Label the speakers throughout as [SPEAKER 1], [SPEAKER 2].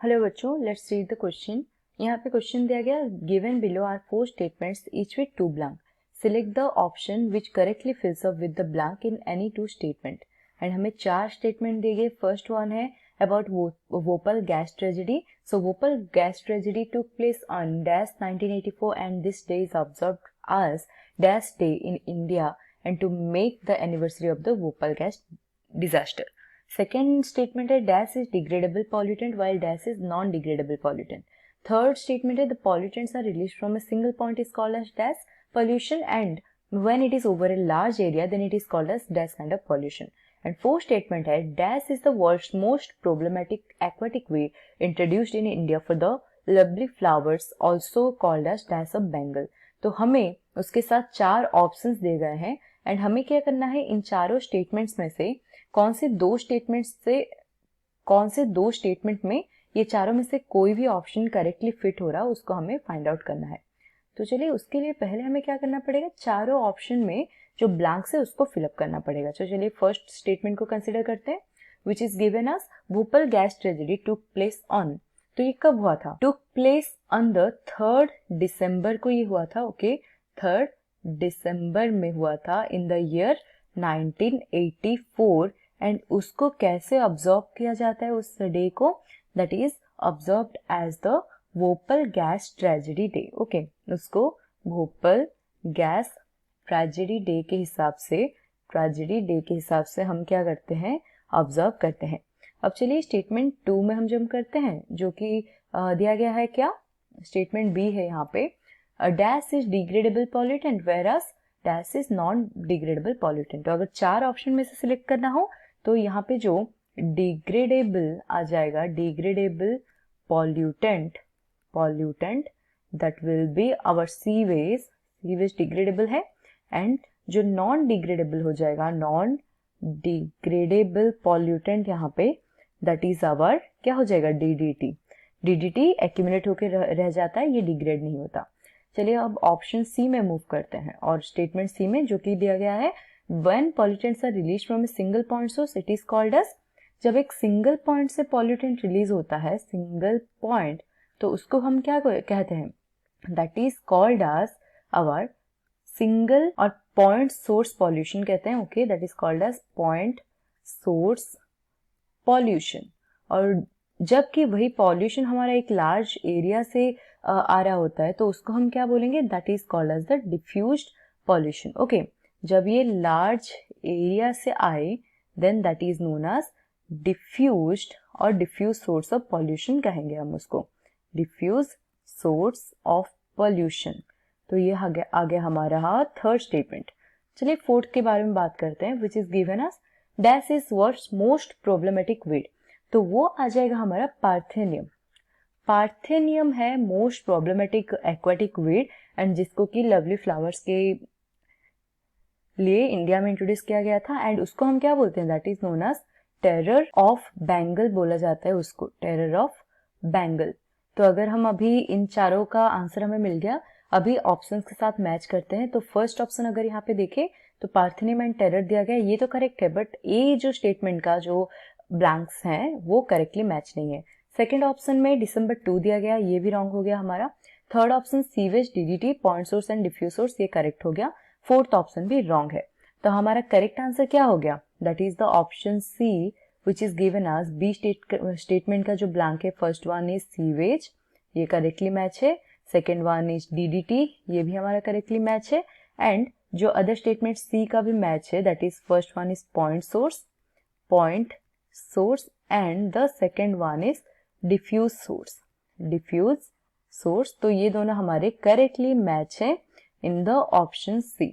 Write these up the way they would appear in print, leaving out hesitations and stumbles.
[SPEAKER 1] Hello बच्चों, let's read the question. यहाँ पे क्वेश्चन दिया गया, given below are 4 statements each with 2 blank. Select the option which correctly fills up with the blank in any 2 statement. And हमें 4 statement दिए गए। First one है about Bhopal gas tragedy. So Bhopal gas tragedy took place on dash 1984 and this day is observed as dash day in India and to make the anniversary of the Bhopal gas disaster. Second statement है dash is degradable pollutant while dash is non-degradable pollutant. Third statement है the pollutants are released from a single point is called as dash pollution, and when it is over a large area then it is called as dash kind of pollution. And fourth statement है dash is the world's most problematic aquatic weed introduced in India for the lovely flowers also called as dash of Bengal. तो हमें उसके साथ 4 options दिए गए हैं and हमें क्या करना है, इन चारों स्टेटमेंट्स में से कौन से दो स्टेटमेंट में ये चारों में से कोई भी ऑप्शन करेक्टली फिट हो रहा है उसको हमें फाइंड आउट करना है। तो चलिए उसके लिए पहले हमें क्या करना पड़ेगा, चारों ऑप्शन में जो ब्लैंक्स है उसको फिलअप करना पड़ेगा। तो चलिए फर्स्ट स्टेटमेंट को कंसिडर करते हैं, which is given us Bhopal gas tragedy took place on. तो ये कब हुआ था? टुक प्लेस ऑन द 3 दिसंबर को ये हुआ था। ओके, 3 दिसंबर में हुआ था इन द ईयर 1984। एंड उसको कैसे ऑब्जर्व किया जाता है उस डे को? That is observed as the Bhopal gas tragedy day. Okay, उसको भोपाल गैस ट्रेजेडी डे के हिसाब से हम क्या करते हैं, ऑब्जर्व करते हैं। अब चलिए स्टेटमेंट 2 में हम जंप करते हैं, जो कि दिया गया है क्या, स्टेटमेंट बी है यहाँ पे, dash is degradable pollutant versus dash is non degradable pollutant. तो अगर 4 ऑप्शन में से सिलेक्ट करना हो तो यहाँ पे जो डिग्रेडेबल आ जाएगा, degradable pollutant that will be our sewage degradable है। एंड जो नॉन डिग्रेडेबल हो जाएगा, नॉन डिग्रेडेबल पॉल्यूटेंट यहाँ पे दैट इज आवर क्या हो जाएगा, डीडीटी एक्यूमुलेट होकर रह जाता है, ये डिग्रेड नहीं होता। चलिए अब ऑप्शन सी में मूव करते हैं और स्टेटमेंट सी में जो कि दिया गया है, when pollutants are released from a single point source it is called as, जब एक सिंगल पॉइंट से पॉल्यूटेंट रिलीज होता है, सिंगल पॉइंट, तो उसको हम क्या कहते हैं, that is called as our single और पॉइंट सोर्स पॉल्यूशन कहते हैं। Okay, that is called as point source pollution. और जबकि वही पॉल्यूशन हमारा एक लार्ज एरिया से आ रहा होता है तो उसको हम क्या बोलेंगे, that is called as the diffused pollution. Okay, जब ये लार्ज एरिया से आए then that is known as diffused, और डिफ्यूज सोर्स ऑफ पॉल्यूशन कहेंगे हम उसको, डिफ्यूज सोर्स ऑफ पॉल्यूशन। तो ये आ गया हमारा थर्ड स्टेटमेंट। चलिए फोर्थ के बारे में बात करते हैं, which is given as dash is world's most problematic weed. तो वो आ जाएगा हमारा पार्थेनियम। पार्थेनियम है most problematic aquatic weed, and जिसको कि लवली फ्लावर्स के लिए इंडिया में इंट्रोड्यूस किया गया था। एंड उसको हम क्या बोलते हैं, that is known as terror of Bengal बोला जाता है उसको, टेरर ऑफ बेंगल। तो अगर हम अभी इन चारों का आंसर हमें मिल गया, अभी ऑप्शंस के साथ मैच करते हैं। तो फर्स्ट ऑप्शन अगर यहाँ पे देखें तो पार्थेनियम एंड टेरर दिया गया, ये तो करेक्ट है, बट ये जो स्टेटमेंट का जो ब्लैंक्स हैं वो करेक्टली मैच नहीं है। सेकेंड ऑप्शन में दिसंबर 2 दिया गया, ये भी रॉन्ग हो गया हमारा। Third option sewage DDT point source and diffuse source, ये करेक्ट हो गया। फोर्थ ऑप्शन भी रॉन्ग है। तो हमारा करेक्ट आंसर क्या हो गया, that is the option C which is given as B statement का जो ब्लैंक है, फर्स्ट वन इज सीवेज, ये करेक्टली मैच है। सेकेंड वन इज डीडीटी, ये भी हमारा करेक्टली मैच है। एंड जो अदर स्टेटमेंट सी का भी मैच है, that is first one is point source and the second one is diffuse source. तो ये दोनों हमारे करेक्टली मैच है in the option C.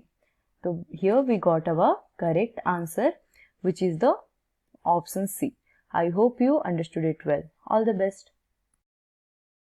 [SPEAKER 1] So here we got our correct answer, which is the option C. I hope you understood it well. All the best.